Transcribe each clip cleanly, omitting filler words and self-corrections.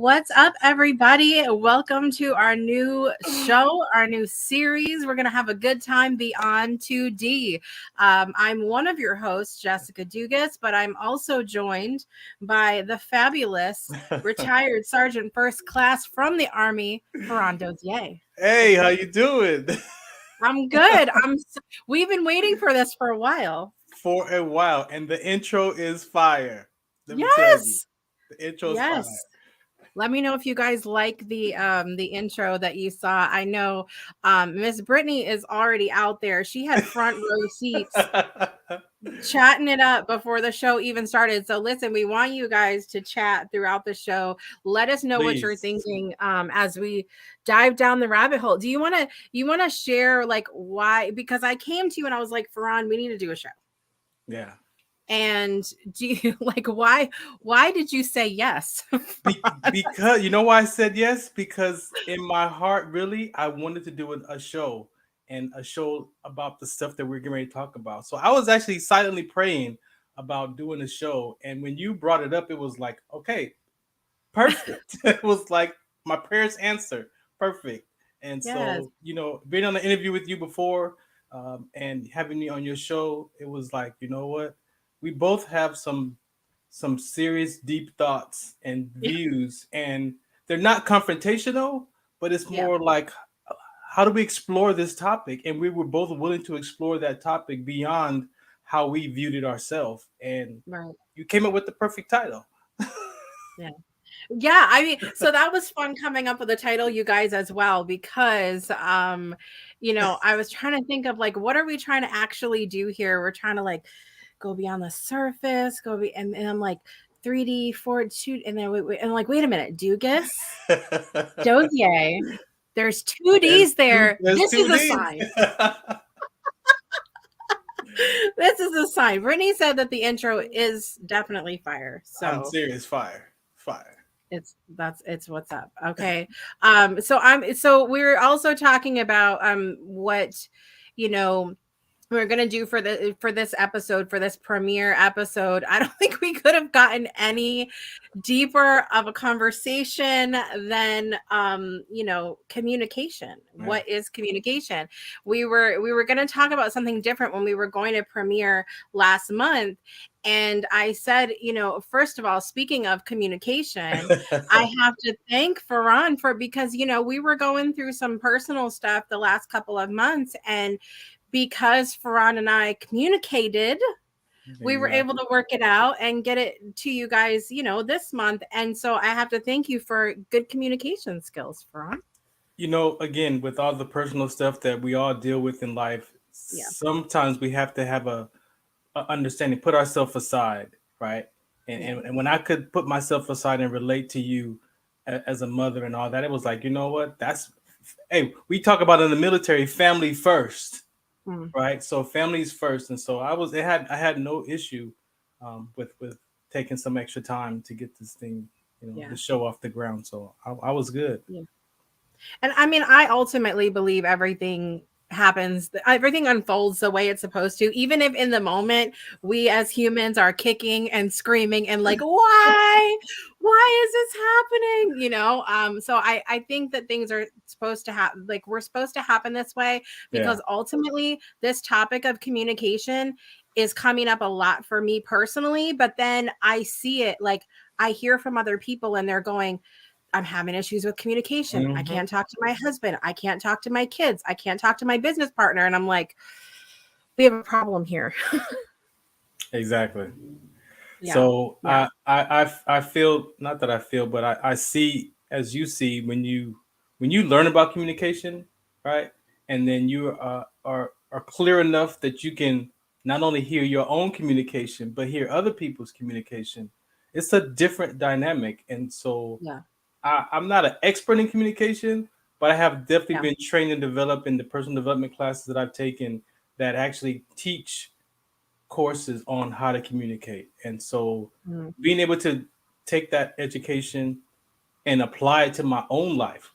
What's up, everybody? Welcome to our new show, our new series. We're going to have a good time beyond 2D. I'm one of your hosts, Jessica Dugas, but I'm also joined by the fabulous retired Sergeant First Class from the Army, Farron Dozier. Hey, how you doing? I'm good. We've been waiting for this for a while. For a while, and the intro is fire. Let me tell you, Yes. the intro is fire. Yes. Let me know if you guys like the intro that you saw. I know Miss Brittany is already out there. She had front row seats chatting it up before the show even started. So listen, we want you guys to chat throughout the show. Let us know what you're Please. thinking as we dive down the rabbit hole. Do you want to share like why? Because I came to you and I was like, Farron, we need to do a show. Yeah. And do you like why did you say yes? Because you know why I said yes? Because in my heart, really, I wanted to do a show and a show about the stuff that we're getting ready to talk about. So I was actually silently praying about doing a show, and when you brought it up, it was like, okay, perfect. It was like my prayers answered, perfect. And Yes. so, being on the interview with you before, and having me on your show, it was like, you know what, we both have some serious deep thoughts and views, and they're not confrontational, but it's Yeah. more like, how do we explore this topic? And we were both willing to explore that topic beyond how we viewed it ourselves, and Right. you came up with the perfect title. Yeah. Yeah, I mean, so that was fun coming up with a title, you guys, as well, because I was trying to think of like what are we trying to actually do here? We're trying to like go beyond the surface, and I'm like 3D, 4D, and then and like, wait a minute, Dugas, Dozier, there's two D's there. There's This two is a D's. sign. This is a sign. Brittany said that the intro is definitely fire. I'm So serious. Fire. Fire. it's what's up. Okay. So we're also talking about what you know we're gonna do for this episode, for this premiere episode. I don't think we could have gotten any deeper of a conversation than communication. Yeah. What is communication? We were going to talk about something different when we were going to premiere last month, and I said, first of all, speaking of communication, I have to thank Farron because we were going through some personal stuff the last couple of months, and because Farron and I communicated, we were able Exactly. to work it out and get it to you guys, this month. And so I have to thank you for good communication skills, Farron. Again, with all the personal stuff that we all deal with in life, Yeah. sometimes we have to have a understanding, put ourselves aside, right? And, Yeah. and when I could put myself aside and relate to you as a mother and all that, it was like, you know what? Hey, we talk about in the military, family first, Mm. right? So family's first, and so I had no issue with taking some extra time to get this thing, Yeah. the show off the ground. So I was good. Yeah. And I mean, I ultimately believe everything unfolds the way it's supposed to, even if in the moment we as humans are kicking and screaming and like, why is this happening? So I think that things are supposed to happen, like we're supposed to happen this way, Yeah. because ultimately this topic of communication is coming up a lot for me personally, but then I see it, like I hear from other people and they're going, I'm having issues with communication. I Hmm. can't talk to my husband. I can't talk to my kids. I can't talk to my business partner. And I'm like, we have a problem here. Exactly. Yeah. So Yeah. I feel, not that I feel, but I see, as you see, when you learn about communication, right, and then you are clear enough that you can not only hear your own communication but hear other people's communication. It's a different dynamic, and so Yeah. I'm not an expert in communication, but I have definitely Yeah. been trained and developed in the personal development classes that I've taken that actually teach courses on how to communicate. And so Mm. being able to take that education and apply it to my own life,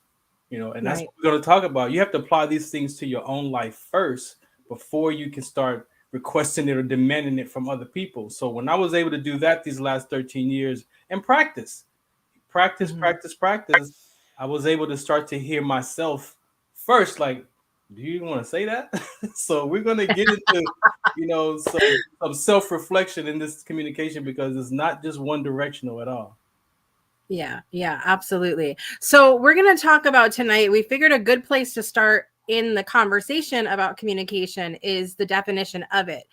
and that's Right. what we're going to talk about. You have to apply these things to your own life first before you can start requesting it or demanding it from other people. So when I was able to do that these last 13 years and practice, practice, Mhm. practice, practice, I was able to start to hear myself first. Like, do you want to say that? So we're gonna get into, some self reflection in this communication because it's not just one directional at all. Yeah, absolutely. So we're going to talk about tonight. We figured a good place to start in the conversation about communication is the definition of it.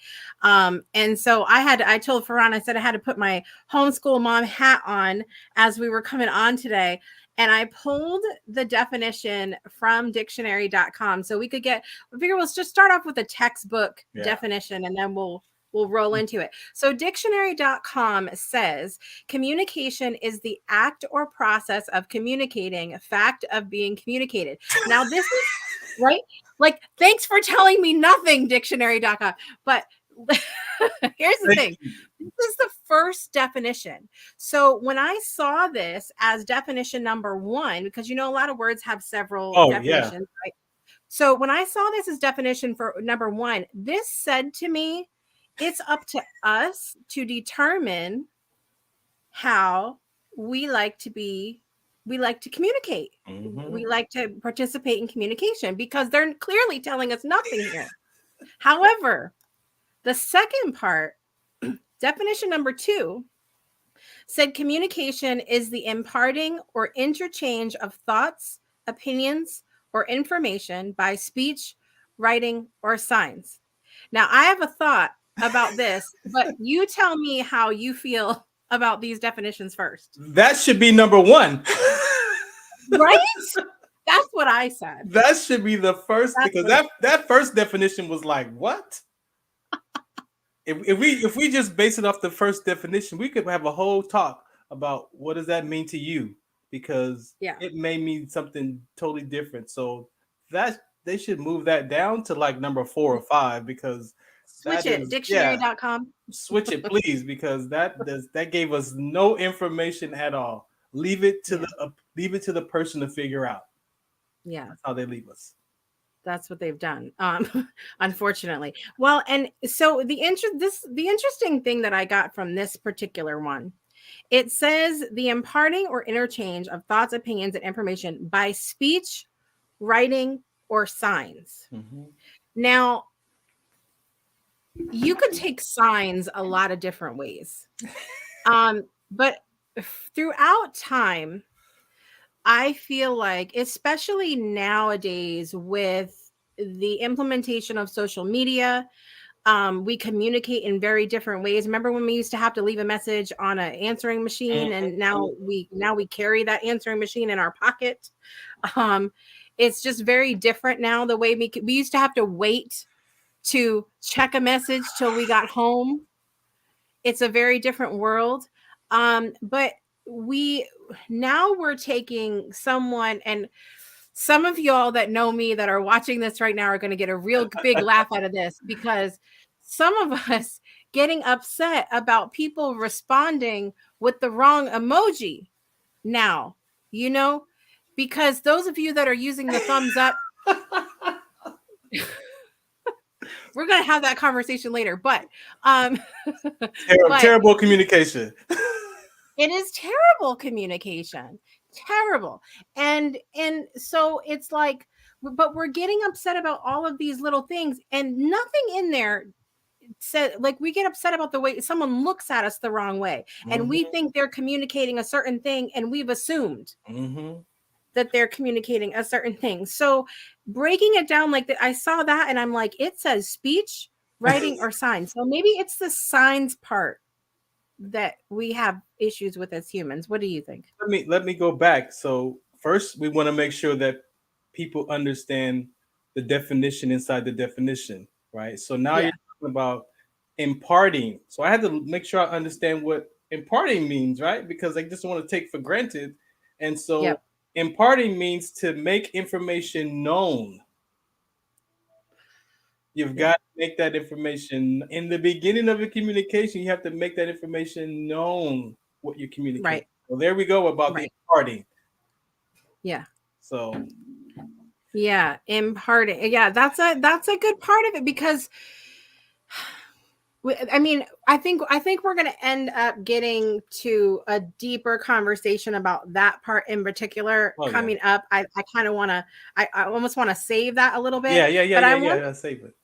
And so I told Farron, I said I had to put my homeschool mom hat on as we were coming on today. And I pulled the definition from dictionary.com. So we figure we'll just start off with a textbook Yeah. definition and then we'll roll into it. So dictionary.com says communication is the act or process of communicating, a fact of being communicated. Now, this is right. Like, thanks for telling me nothing, dictionary.com. But here's the Thank thing. you. This is the first definition. So when I saw this as definition number one, because a lot of words have several Oh yeah. definitions, right? So when I saw this as definition for number one, this said to me, it's up to us to determine how we like to communicate. We like to participate in communication because they're clearly telling us nothing here. However, the second part, definition number two, said communication is the imparting or interchange of thoughts, opinions, or information by speech, writing, or signs. Now, I have a thought about this, but you tell me how you feel about these definitions first. That should be number one. Right? That's what I said. That should be the first That's because what that first definition was like, what? If we just base it off the first definition, we could have a whole talk about what does that mean to you because yeah. it may mean something totally different. So that they should move that down to like number 4 or 5 because Switch that it. is yeah. Dictionary.com. Switch it, please, because that gave us no information at all. Leave it to the person to figure out. Yeah. That's how they leave us. That's what they've done. Unfortunately. Well, and so the interesting thing that I got from this particular one, it says the imparting or interchange of thoughts, opinions, and information by speech, writing, or signs. Mm-hmm. Now, you could take signs a lot of different ways. But throughout time, I feel like, especially nowadays with the implementation of social media, we communicate in very different ways. Remember when we used to have to leave a message on an answering machine, and now we carry that answering machine in our pocket. It's just very different now. The way we used to have to wait to check a message till we got home. It's a very different world. But we're taking someone, and some of y'all that know me that are watching this right now are going to get a real big laugh out of this because some of us getting upset about people responding with the wrong emoji now, because those of you that are using the thumbs up, we're going to have that conversation later, but terrible communication. It is terrible communication. Terrible. And so it's like, but we're getting upset about all of these little things, and nothing in there said, like, we get upset about the way someone looks at us the wrong way, and we think they're communicating a certain thing, and we've assumed that they're communicating a certain thing. So breaking it down like that, I saw that and I'm like, it says speech, writing, or signs. So maybe it's the signs part that we have issues with as humans. What do you think? Let me go back. So first, we want to make sure that people understand the definition inside the definition, right? So now you're talking about imparting. So I had to make sure I understand what imparting means, right? Because I just want to take for granted. And so imparting means to make information known. You've got to make that information in the beginning of a communication. You have to make that information known what you communicate. Right. Well, there we go about the imparting. Yeah. So. Yeah, imparting. Yeah, that's a good part of it because I mean, I think we're going to end up getting to a deeper conversation about that part in particular Oh yeah. coming up. I kind of want to, I almost want to save that a little bit, Yeah. but Save it.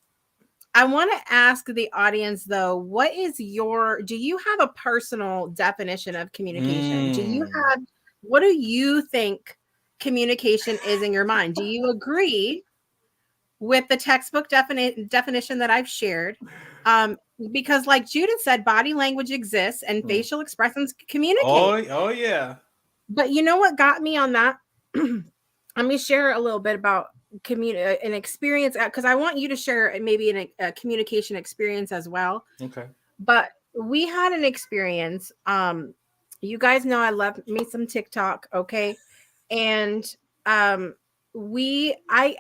I want to ask the audience though, what is do you have a personal definition of communication? What do you think communication is in your mind? Do you agree with the textbook definition that I've shared? Because like Judith said, body language exists and facial expressions communicate. Oh yeah. But you know what got me on that? Let me share a little bit about an experience, because I want you to share maybe a communication experience as well. Okay. But we had an experience. You guys know I love me some TikTok, okay? And I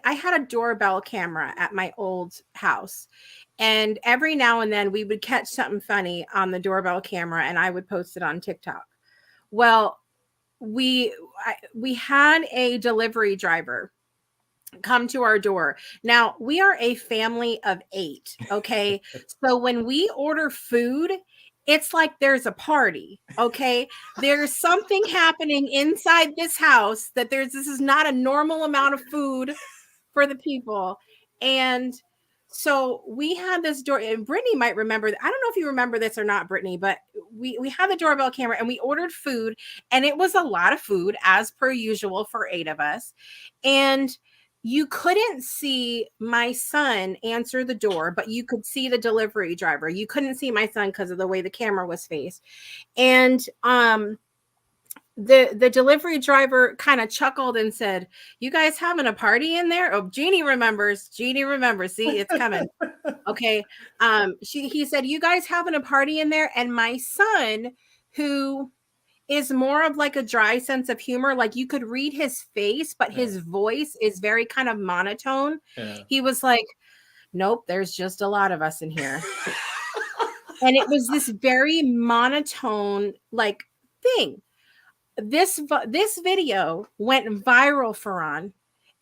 had a doorbell camera at my old house, and every now and then we would catch something funny on the doorbell camera and I would post it on TikTok. Well, we had a delivery driver come to our door. Now, we are a family of 8, okay? So when we order food, it's like there's a party, okay? There's something happening inside this house that this is not a normal amount of food for the people. And so we had this door, and Brittany might remember. I don't know if you remember this or not, Brittany, but we had the doorbell camera and we ordered food, and it was a lot of food as per usual for 8 of us. And you couldn't see my son answer the door, but you could see the delivery driver. You couldn't see my son because of the way the camera was faced. And the delivery driver kind of chuckled and said, "You guys having a party in there?" Oh, Jeannie remembers. See, it's coming. Okay. He said, "You guys having a party in there?" And my son, who is more of like a dry sense of humor, like you could read his face, but his voice is very kind of monotone. He was like, "Nope, there's just a lot of us in here." And it was this very monotone like thing. This video went viral, Farron,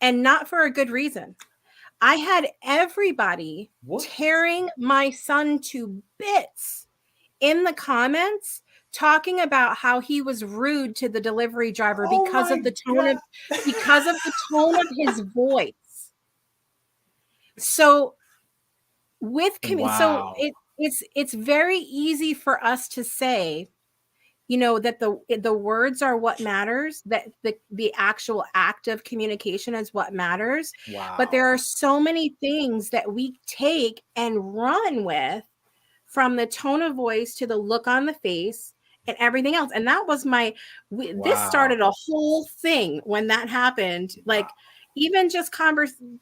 and not for a good reason. I had everybody tearing my son to bits in the comments, talking about how he was rude to the delivery driver because of the tone of his voice. So it's very easy for us to say, that the words are what matters, that the actual act of communication is what matters. Wow. But there are so many things that we take and run with, from the tone of voice to the look on the face and everything else. And that was this started a whole thing when that happened. Like even just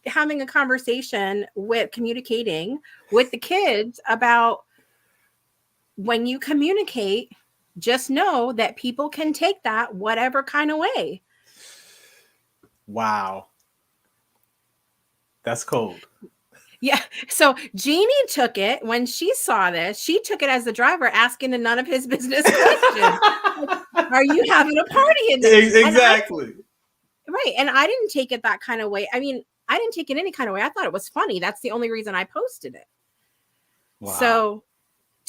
having a conversation communicating with the kids about, when you communicate, just know that people can take that whatever kind of way. Wow. That's cold. Yeah. So Jeannie took it, when she saw this, she took it as the driver asking a none of his business question. Like, are you having a party in there? Exactly. Right. And I didn't take it that kind of way. I mean, I didn't take it any kind of way. I thought it was funny. That's the only reason I posted it. Wow. So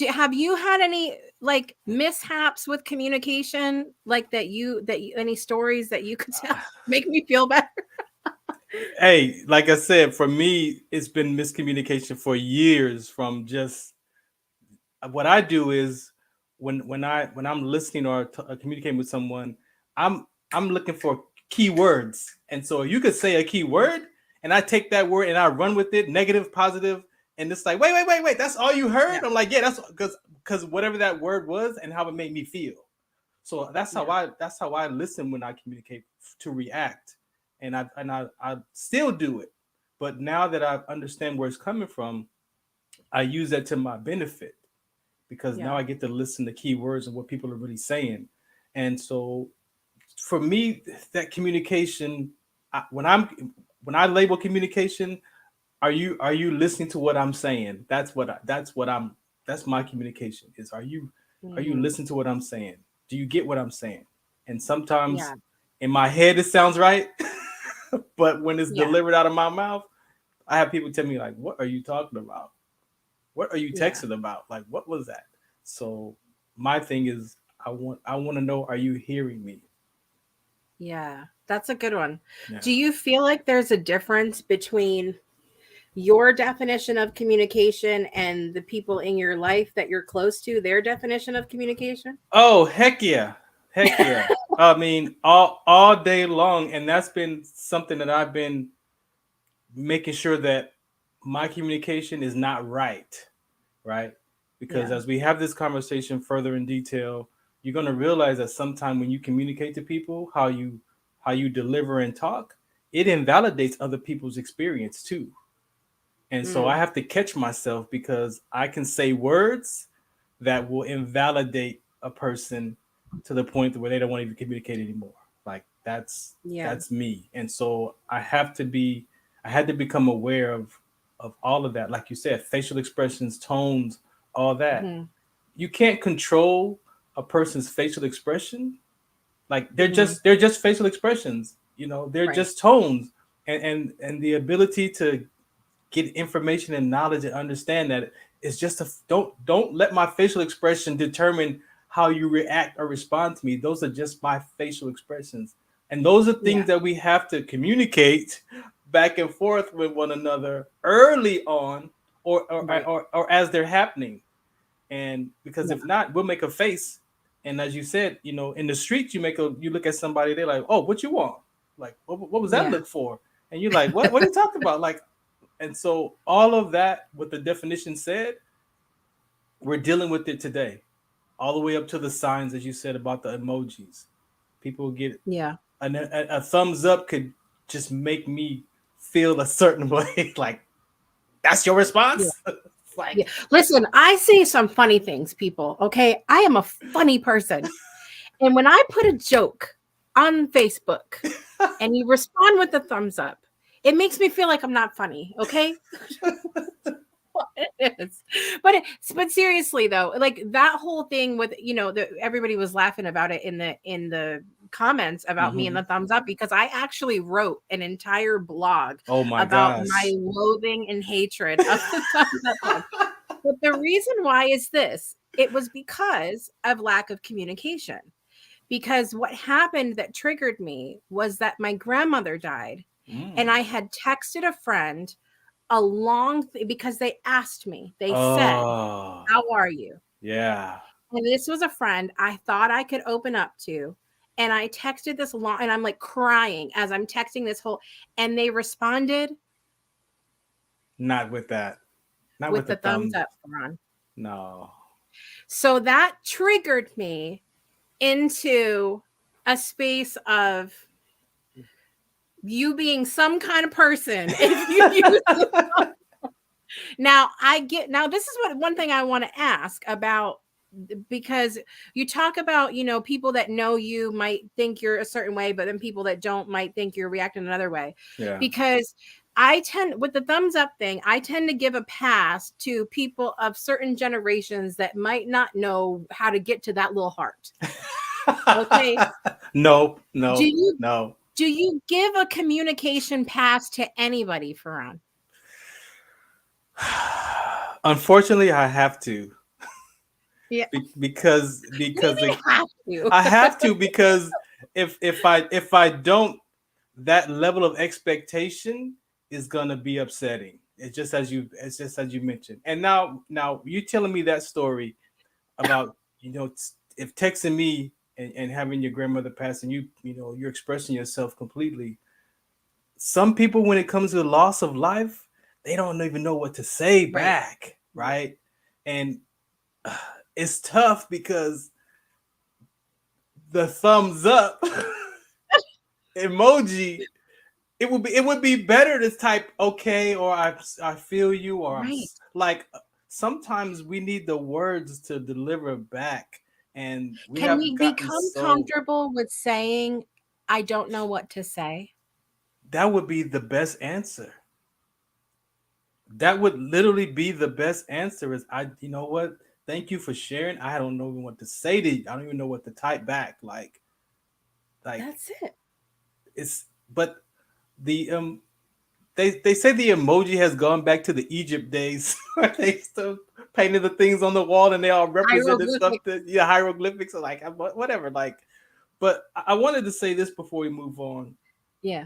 have you had any like mishaps with communication, like that any stories that you could tell make me feel better? Hey, like I said, for me, it's been miscommunication for years. From just what I do is when I'm listening or communicating with someone, I'm looking for keywords, and so you could say a key word, and I take that word and I run with it, negative, positive. And it's like, wait, that's all you heard? Yeah. I'm like, yeah, that's because whatever that word was and how it made me feel. So that's how I listen when I communicate, to react. And I still do it. But now that I understand where it's coming from, I use that to my benefit, because now I get to listen to keywords and what people are really saying. And so for me, that communication, when I label communication, are you listening to what I'm saying? That's my communication is. Are you listening to what I'm saying? Do you get what I'm saying? And sometimes in my head it sounds right, but when it's delivered out of my mouth, I have people tell me like, "What are you talking about?" What are you Yeah. texting about? Like, what was that? So my thing is, I want to know, are you hearing me? Yeah. That's a good one. Yeah. Do you feel like there's a difference between your definition of communication and the people in your life that you're close to, their definition of communication? Oh, heck yeah. Heck yeah. I mean, all day long. And that's been something that I've been making sure that my communication is not right? Because Yeah. as we have this conversation further in detail, you're going to realize that sometime when you communicate to people, how you deliver and talk, it invalidates other people's experience too. And so I Mm, have to catch myself because I can say words that will invalidate a person to the point where they don't want to even communicate anymore. Like yeah. that's me. And so I had to become aware of all of that. Like you said, facial expressions, tones, all that. Hmm. You can't control a person's facial expression. Like Hmm. they're just facial expressions. They're Right. just tones. And the ability to get information and knowledge and understand that it's just a don't let my facial expression determine how you react or respond to me. Those are just my facial expressions, and those are Yeah. things that we have to communicate back and forth with one another early on, Right. or as they're happening. And because Yeah. if not, we'll make a face. And as you said, in the streets, you look at somebody, they're like, oh, what you want? Like, what was that Yeah. look for? And you're like, what are you talking about? Like, and so all of that, what the definition said, we're dealing with it today, all the way up to the signs, as you said about the emojis. People get Yeah. a thumbs up could just make me feel a certain way. Like, that's your Yeah. response. Like, Yeah. Listen, I say some funny things, people. Okay. I am a funny person. And when I put a joke on Facebook and you respond with a thumbs up, it makes me feel like I'm not funny. Okay. It is. But seriously though, like that whole thing with everybody was laughing about it in the comments about me and mhm. the thumbs up because I actually wrote an entire blog Oh my about my gosh. loathing and hatred of the thumbs up bug. But the reason why is this. It was because of lack of communication. Because what happened that triggered me was that my grandmother died and Mm. I had texted a friend a because they asked me. They said, Oh, "How are you?" yeah. And this was a friend I thought I could open up to. And I texted this long, and I'm like crying as I'm texting this whole, and they responded Not with that. Not with with the the thumbs thumb. up, Ron. No. So that triggered me into a space of you being some kind of person if you use the now this is what one thing I want to ask about because you talk about people that know you might think you're a certain way but then people that don't might think you're reacting another way Yeah. because I tend with the thumbs up thing I tend to give a pass to people of certain generations that might not know how to get to that little heart. Okay. No, do no, you no. do you give a communication pass to anybody, Farron? Unfortunately, I have to Yeah. What do because you mean have I to? have to because if I don't, that level of expectation is gonna be upsetting. It's just as you mentioned. And now you telling me that story about if texting me and having your grandmother pass and you're expressing yourself completely. Some people, when it comes to the loss of life, they don't even know what to say Right. back, Right. right? And uh, it's tough because the thumbs up emoji, it would be better to type okay, or I feel you, or Right. like sometimes we need the words to deliver back, and we Can have we gotten become so. comfortable with saying, I don't know what to say? That would be the best answer. That would literally be the best answer. Is you know what? Thank you for sharing. I don't know even what to say to you. I don't even know what to type back. Like That's it. it's, but the they say the emoji has gone back to the Egypt days where they still painted the things on the wall and they all represented stuff Hieroglyphic. that hieroglyphics are like whatever. Like, but I wanted to say this before we move on. Yeah.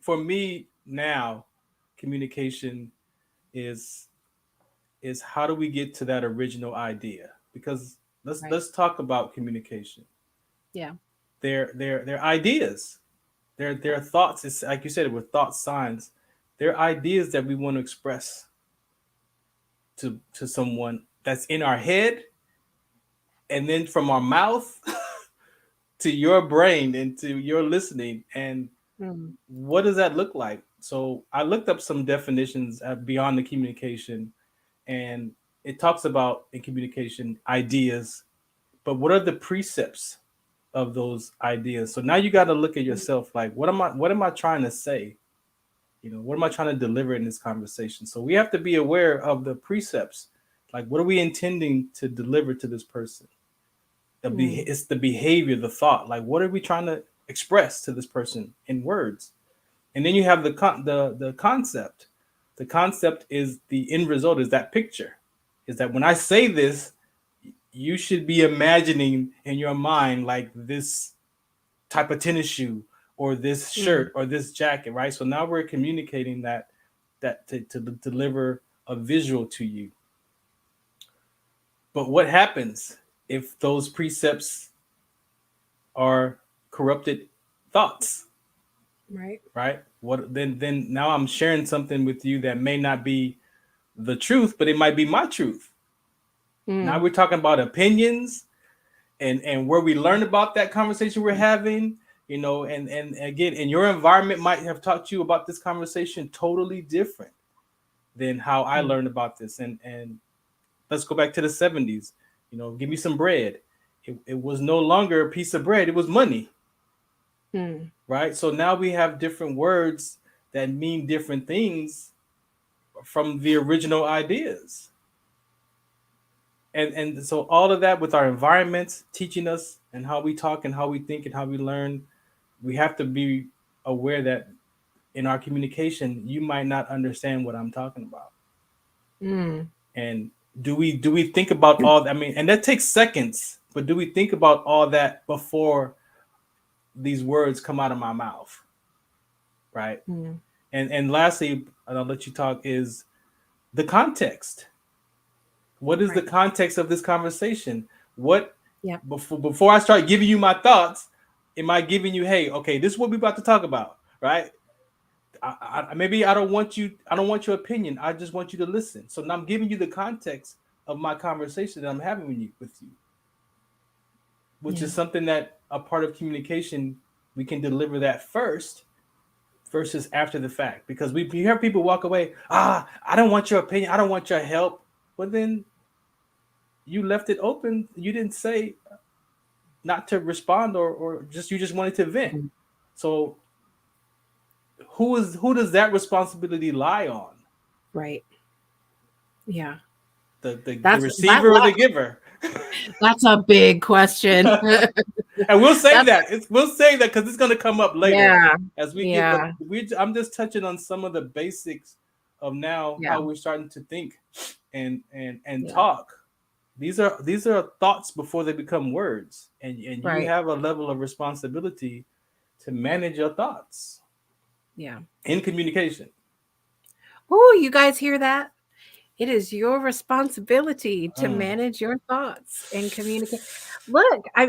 For me now, communication is how do we get to that original idea? Because Right. let's talk about communication. Yeah. They're ideas. They're thoughts. It's like you said, with thought signs. They're ideas that we want to express to someone that's in our head, and then from our mouth to your brain and to your listening. And Mm. what does that look like? So I looked up some definitions beyond the communication, and it talks about in communication ideas, but what are the precepts of those ideas? So now you got to look at yourself like, what am I trying to say? What am I trying to deliver in this conversation? So we have to be aware of the precepts. Like, what are we intending to deliver to this person? It's the behavior, the thought. Like, what are we trying to express to this person in words? And then you have the concept. The concept is the end result, is that picture. Is that when I say this, you should be imagining in your mind like this type of tennis shoe or this shirt or this jacket, right? So now we're communicating that to deliver a visual to you. But what happens if those precepts are corrupted thoughts? Right? What then now I'm sharing something with you that may not be the truth, but it might be my truth. Now we're talking about opinions and where we learn about that conversation we're having, and again, and your environment might have taught you about this conversation totally different than how I learned about this. And let's go back to the 70s. Give me some bread. It was no longer a piece of bread, it was money. Right? So now we have different words that mean different things from the original ideas. And so all of that with our environments teaching us and how we talk and how we think and how we learn, we have to be aware that in our communication, you might not understand what I'm talking about. And do we think about all that? I mean, and that takes seconds, but do we think about all that before these words come out of my mouth? Right. And lastly, and I'll let you talk, is the context. What is the context of this conversation? What before I start giving you my thoughts, am I giving you, hey, okay, this is what we're about to talk about, right? Maybe I don't want your opinion. I just want you to listen. So now I'm giving you the context of my conversation that I'm having with you, which is something that a part of communication, we can deliver that first versus after the fact. Because we hear people walk away, I don't want your opinion. I don't want your help. But then you left it open. You didn't say not to respond or you just wanted to vent. So who does that responsibility lie on? Right. Yeah. The receiver or the giver? That's a big question. And we'll save that. We'll save that because it's going to come up later. Yeah. As we get, I'm just touching on some of the basics of now how we're starting to think and talk. These are thoughts before they become words, and you have a level of responsibility to manage your thoughts. Yeah. In communication. Oh, you guys hear that? It is your responsibility to manage your thoughts and communicate. Look, I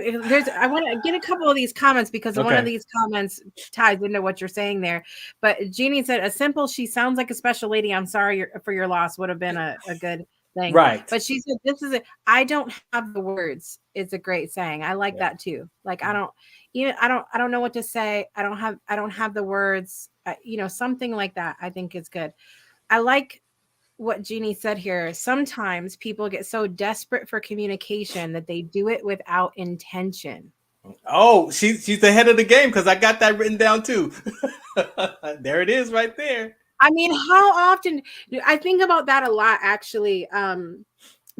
want to get a couple of these comments because one of these comments ties into what you're saying there. But Jeannie said, "A simple, she sounds like a special lady. I'm sorry for your loss." Would have been a good thing, right? But she said, "This is it. I don't have the words." It's a great saying. I like that too. Like I don't know what to say. I don't have the words. Something like that. I think is good. I like what Jeannie said here. Sometimes people get so desperate for communication that they do it without intention. Oh, she's ahead of the game because I got that written down too. There it is right there. I mean, how often I think about that a lot, actually.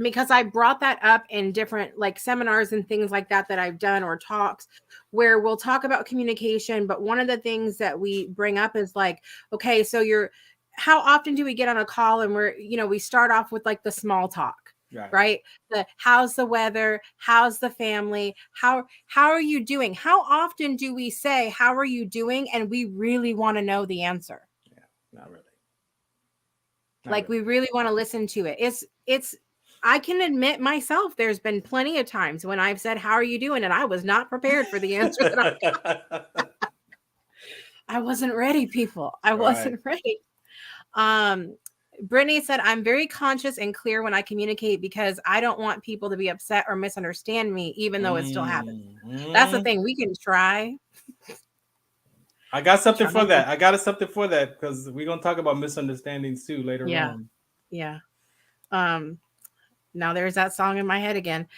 because I brought that up in different like seminars and things like that I've done, or talks where we'll talk about communication. But one of the things that we bring up is like, okay, so how often do we get on a call and we start off with like the small talk, right? The how's the weather? How's the family? How are you doing? How often do we say, how are you doing? And we really want to know the answer. Yeah, not really. We really want to listen to it. It's I can admit myself, there's been plenty of times when I've said, how are you doing? And I was not prepared for the answer that I got. I wasn't ready, people. I wasn't ready. Brittany said, I'm very conscious and clear when I communicate because I don't want people to be upset or misunderstand me, even though it still happens. That's the thing. We can try. I got something for that. I got something for that because we're going to talk about misunderstandings too later on. Yeah. Now there's that song in my head again.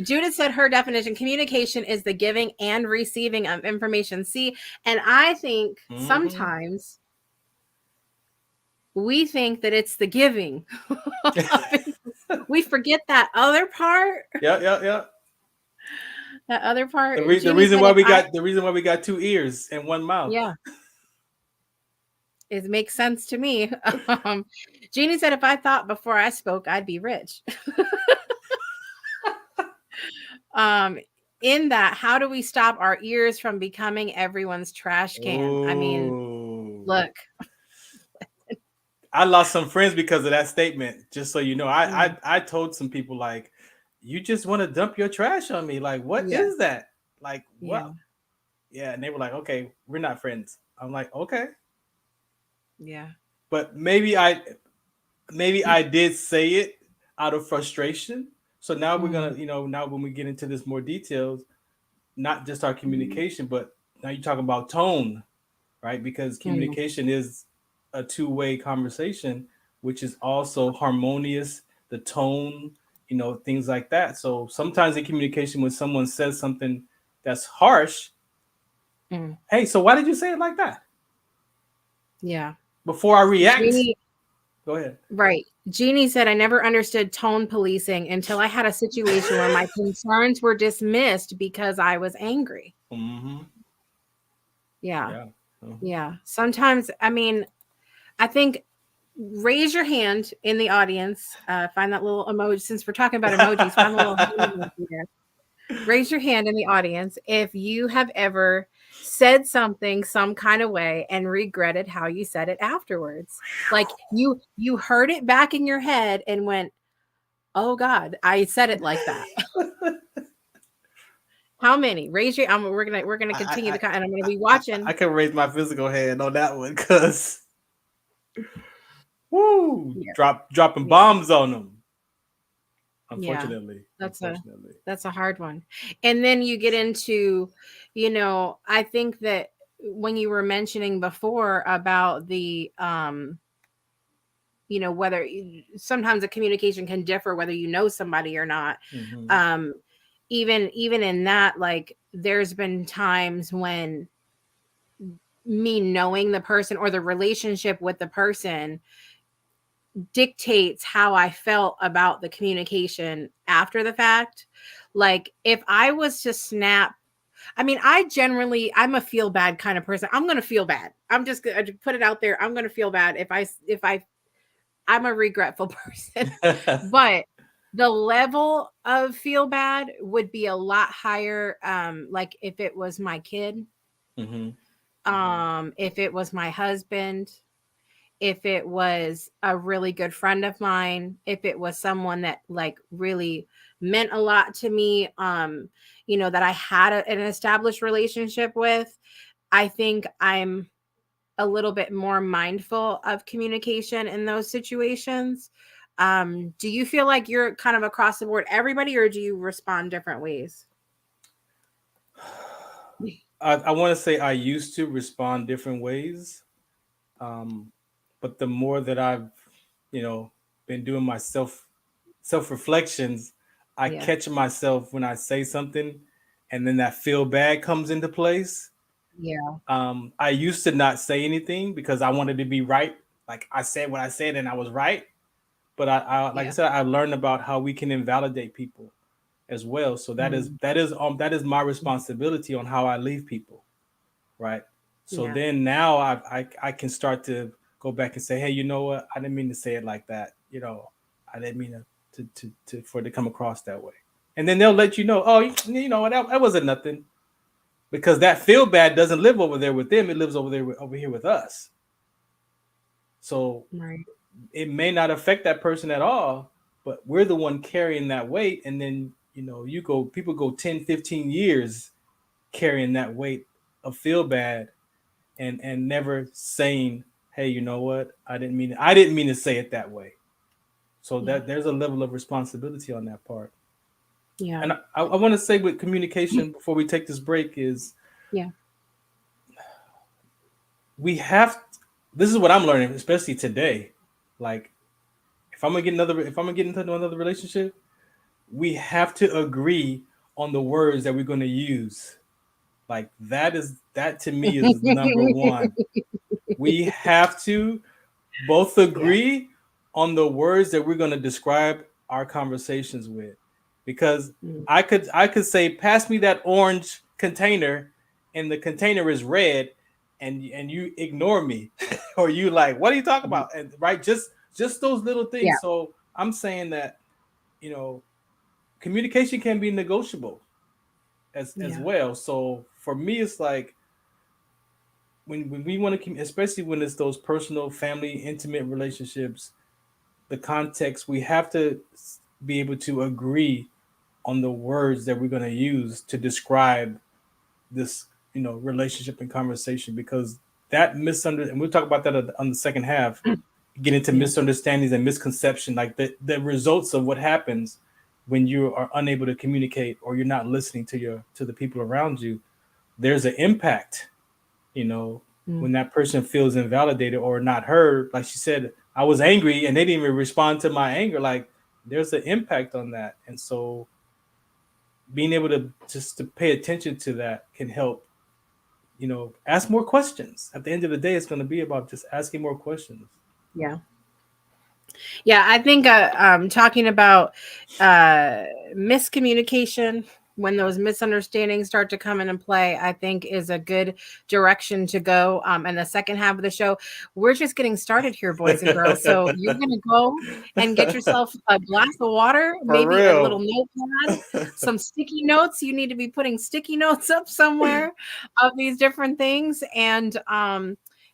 Judith said her definition, communication is the giving and receiving of information. See, and I think sometimes we think that it's the giving. We forget that other part. Yeah. That other part. The reason why we got two ears and one mouth. Yeah. It makes sense to me. Jeannie said, if I thought before I spoke, I'd be rich. In that, how do we stop our ears from becoming everyone's trash can? Ooh. I mean, look. I lost some friends because of that statement. Just so you know, I told some people like, you just want to dump your trash on me. Like, what is that? Like, what? Yeah. And they were like, okay, we're not friends. I'm like, okay. Yeah. But maybe I did say it out of frustration. So now we're going to, now when we get into this more details, not just our communication, but now you're talking about tone, right? Because communication is a two-way conversation, which is also harmonious, the tone, things like that. So sometimes in communication, when someone says something that's harsh, hey, so why did you say it like that? Yeah. Before I react. Go ahead. Right. Jeannie said, I never understood tone policing until I had a situation where my concerns were dismissed because I was angry. Mm-hmm. Yeah. Yeah. Sometimes, I mean, I think raise your hand in the audience. Find that little emoji. Since we're talking about emojis, find the little emoji there. Raise your hand in the audience if you have ever said something some kind of way and regretted how you said it afterwards. Like you heard it back in your head and went, oh God, I said it like that. How many? Raise your we're gonna continue and I'm gonna be watching. I can raise my physical hand on that one because dropping bombs on them. Unfortunately. That's a hard one. And then you get into, I think that when you were mentioning before about the whether sometimes the communication can differ whether you know somebody or not. Even in that, like there's been times when me knowing the person or the relationship with the person dictates how I felt about the communication after the fact. Like if I was to snap, I mean, I'm a feel bad kind of person. I'm going to feel bad. I'm just going to put it out there. I'm going to feel bad I'm a regretful person, but the level of feel bad would be a lot higher. Like if it was my kid, if it was my husband, if it was a really good friend of mine, if it was someone that like really meant a lot to me, that I had an established relationship with, I think I'm a little bit more mindful of communication in those situations. Do you feel like you're kind of across the board, everybody, or do you respond different ways? I want to say I used to respond different ways. But the more that I've, been doing my self-reflections, I catch myself when I say something and then that feel bad comes into place. Yeah. I used to not say anything because I wanted to be right like I said what I said and I was right. But I like I said, I learned about how we can invalidate people as well. So that is my responsibility on how I leave people, right? So then now I can start to go back and say, hey, you know what? I didn't mean to say it like that. You know, I didn't mean to for it to come across that way. And then they'll let you know, oh, you know, that wasn't nothing, because that feel bad doesn't live over there with them. It lives over here with us. So it may not affect that person at all, but we're the one carrying that weight. And then, you know, people go 10, 15 years carrying that weight of feel bad and never saying, hey, you know what? I didn't mean to say it that way. So that there's a level of responsibility on that part. Yeah. And I want to say with communication before we take this break is, this is what I'm learning, especially today. Like, if I'm gonna get into another relationship, we have to agree on the words that we're gonna use. Like that to me is number one. We have to both agree on the words that we're gonna describe our conversations with. Because I could say, pass me that orange container, and the container is red, and you ignore me, or you like, what are you talking about? And right, just those little things. Yeah. So I'm saying that, you know, communication can be negotiable as well. So for me, it's like when we want to, especially when it's those personal, family, intimate relationships, the context, we have to be able to agree on the words that we're going to use to describe this, you know, relationship and conversation, because that and we'll talk about that on the second half, get into misunderstandings and misconception, like the results of what happens when you are unable to communicate or you're not listening to the people around you. There's an impact, you know, when that person feels invalidated or not heard. Like she said, I was angry and they didn't even respond to my anger. Like there's an impact on that. And so being able to pay attention to that can help, you know, ask more questions. At the end of the day, it's going to be about just asking more questions. Yeah. Yeah, I think talking about miscommunication, when those misunderstandings start to come in and play, I think is a good direction to go. And the second half of the show, we're just getting started here, boys and girls. So you're going to go and get yourself a glass of water, maybe a little notepad, some sticky notes. You need to be putting sticky notes up somewhere of these different things. And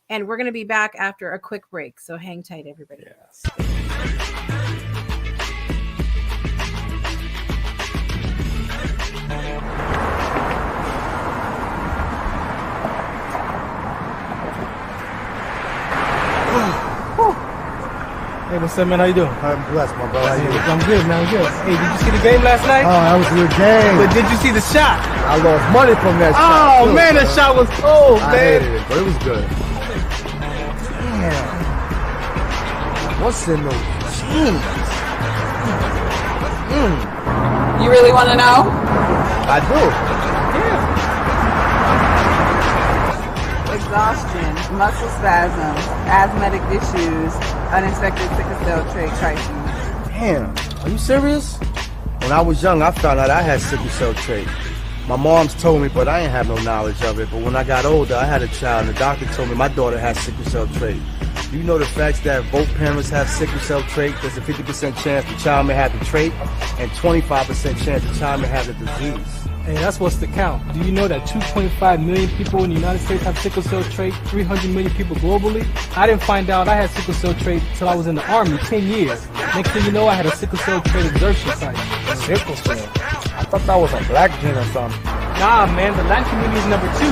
we're going to be back after a quick break. So hang tight, everybody. Yes. Hey, what's up, man? How you doing? I'm blessed, my brother. How you doing? I'm good, man. I'm good. Hey, did you see the game last night? Oh, that was a good game. But did you see the shot? I lost money from that shot. Oh, man, that shot was cold, man. I hated it, but it was good. Damn. What's in those jeans? You really want to know? I do. Exhaustion, muscle spasms, asthmatic issues, unexpected sickle cell trait crises. Damn, are you serious? When I was young, I found out I had sickle cell trait. My mom's told me, but I ain't have no knowledge of it. But when I got older, I had a child, and the doctor told me my daughter has sickle cell trait. Do you know the facts that both parents have sickle cell trait? There's a 50% chance the child may have the trait, and 25% chance the child may have the disease. Hey, that's what's the count. Do you know that 2.5 million people in the United States have sickle cell trait, 300 million people globally? I didn't find out I had sickle cell trait until I was in the Army, 10 years. Next thing you know, I had a sickle cell trait exertion site. Sickle cell? I thought that was a black gene or something. Nah, man, the Latin community is number 2.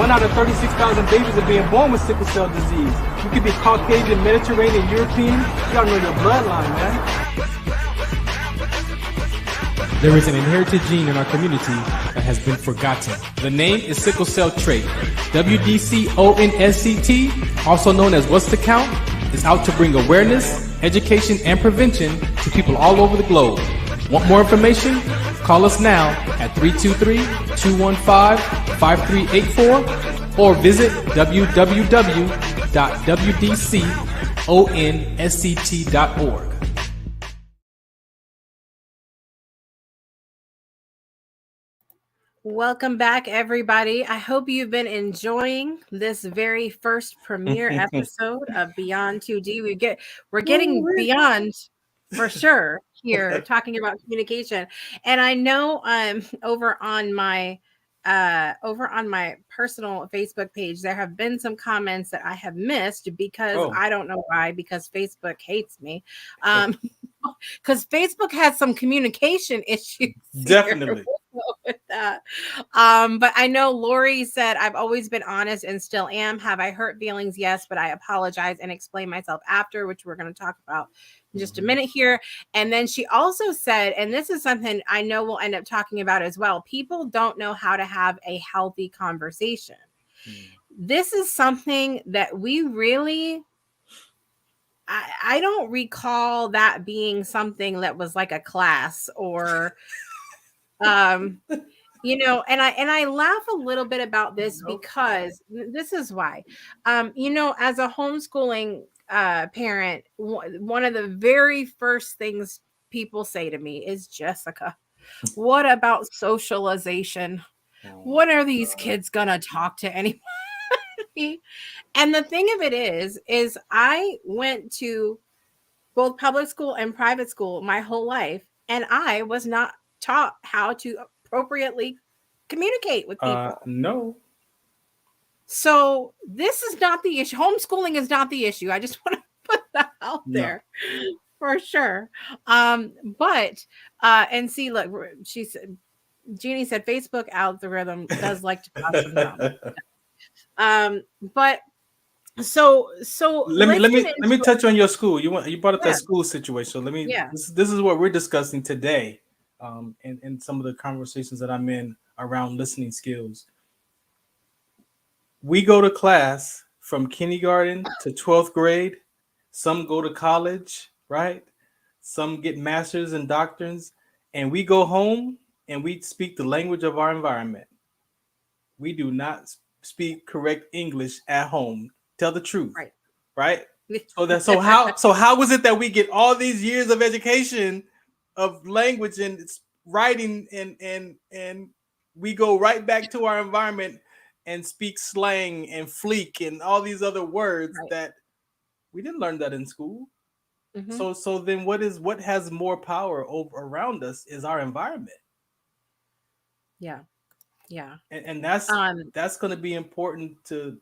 1 out of 36,000 babies are being born with sickle cell disease. You could be Caucasian, Mediterranean, European. You gotta know your bloodline, man. There is an inherited gene in our community that has been forgotten. The name is sickle cell trait. WDCONSCT, also known as What's the Count, is out to bring awareness, education, and prevention to people all over the globe. Want more information? Call us now at 323-215-5384 or visit www.wdconsct.org. www.wdconSCT.org. Welcome back, everybody. I hope you've been enjoying this very first premiere episode of Beyond 2D. We're getting beyond for sure here, talking about communication. And I know over on my personal Facebook page, there have been some comments that I have missed because I don't know why, because Facebook hates me. Because Facebook has some communication issues. Definitely. With that. But I know Lori said, I've always been honest and still am. Have I hurt feelings? Yes, but I apologize and explain myself after, which we're going to talk about in just a minute here. And then she also said, and this is something I know we'll end up talking about as well, people don't know how to have a healthy conversation. This is something that we really, I don't recall that being something that was like a class or you know, and I laugh a little bit about this because this is why, you know, as a homeschooling parent, one of the very first things people say to me is, Jessica, what about socialization? What are these kids gonna talk to anybody? And the thing of it is I went to both public school and private school my whole life, and I was not taught how to appropriately communicate with people. No. So this is not the issue. Homeschooling is not the issue. I just want to put that out there for sure. But and see, look, she said, Jeannie said, Facebook algorithm does like to cause some drama. But so let me touch on your school. You brought up that school situation. So let me. This is what we're discussing today, in some of the conversations that I'm in around listening skills. We go to class from kindergarten to 12th grade. Some go to college, right? Some get masters and doctors, and we go home and we speak the language of our environment. We do not speak correct English at home. Tell the truth, right? So how was it that we get all these years of education of language and writing and we go right back to our environment and speak slang and fleek and all these other words that we didn't learn that in school. So then what has more power around us is our environment. Yeah. And that's going to be important to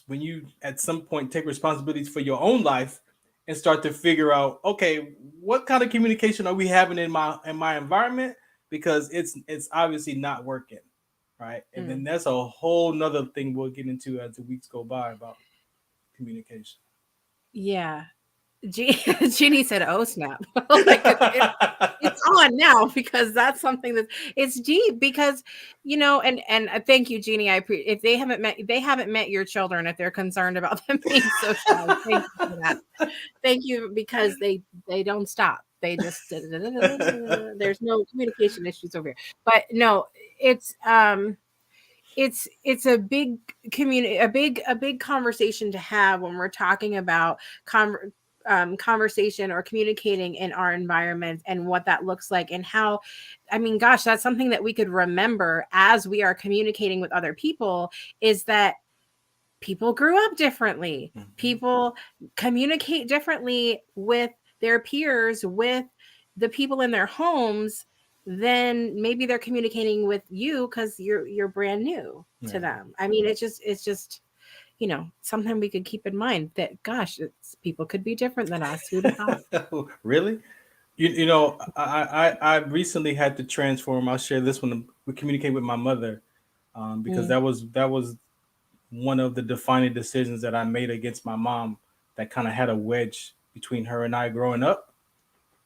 when you at some point take responsibilities for your own life and start to figure out, okay, what kind of communication are we having in my environment? Because it's obviously not working, right? And then that's a whole nother thing we'll get into as the weeks go by about communication. Yeah. Jeannie said, "Oh snap!" Like it's on now because that's something that it's deep. Because you know, and thank you, Jeannie. If they haven't met your children, if they're concerned about them being socialized, thank you for that. Thank you, because they don't stop. They just there's no communication issues over here. But no, it's a big community, a big conversation to have when we're talking about conversation or communicating in our environment and what that looks like, and how, I mean, gosh, that's something that we could remember as we are communicating with other people, is that people grew up differently. People communicate differently with their peers, with the people in their homes, then maybe they're communicating with you because you're brand new to them. I mean, it's just, you know, something we could keep in mind that, gosh, people could be different than us. Who'd have thought? Really? You know, I recently had to transform. I'll share this one. We communicate with my mother because that was one of the defining decisions that I made against my mom that kind of had a wedge between her and I growing up.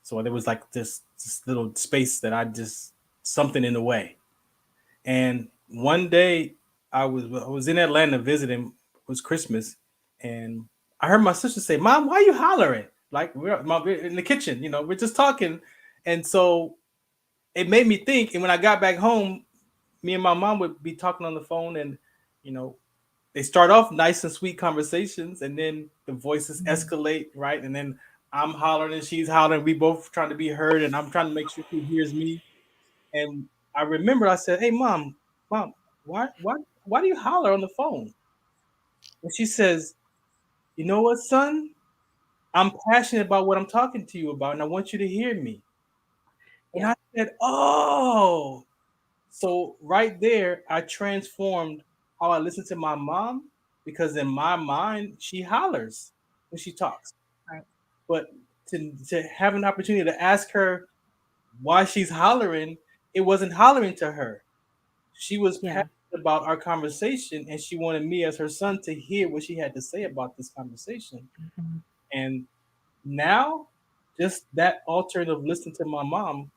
So there was like this little space that something in the way. And one day I was in Atlanta visiting. It was Christmas, and I heard my sister say, "Mom, why are you hollering?" Like we're in the kitchen, you know, we're just talking. And so it made me think. And when I got back home, me and my mom would be talking on the phone, and you know, they start off nice and sweet conversations, and then the voices escalate, right? And then I'm hollering and she's hollering. We both trying to be heard, and I'm trying to make sure she hears me. And I remember I said, "Hey, mom, why do you holler on the phone?" And she says, "You know what, son? I'm passionate about what I'm talking to you about, and I want you to hear me." And I said, "Oh." So right there, I transformed how I listen to my mom, because in my mind, she hollers when she talks. Right. But to have an opportunity to ask her why she's hollering, it wasn't hollering to her. She was Yeah. passionate about our conversation, and she wanted me as her son to hear what she had to say about this conversation. Mhm. And now, just that alternative listening to my mom,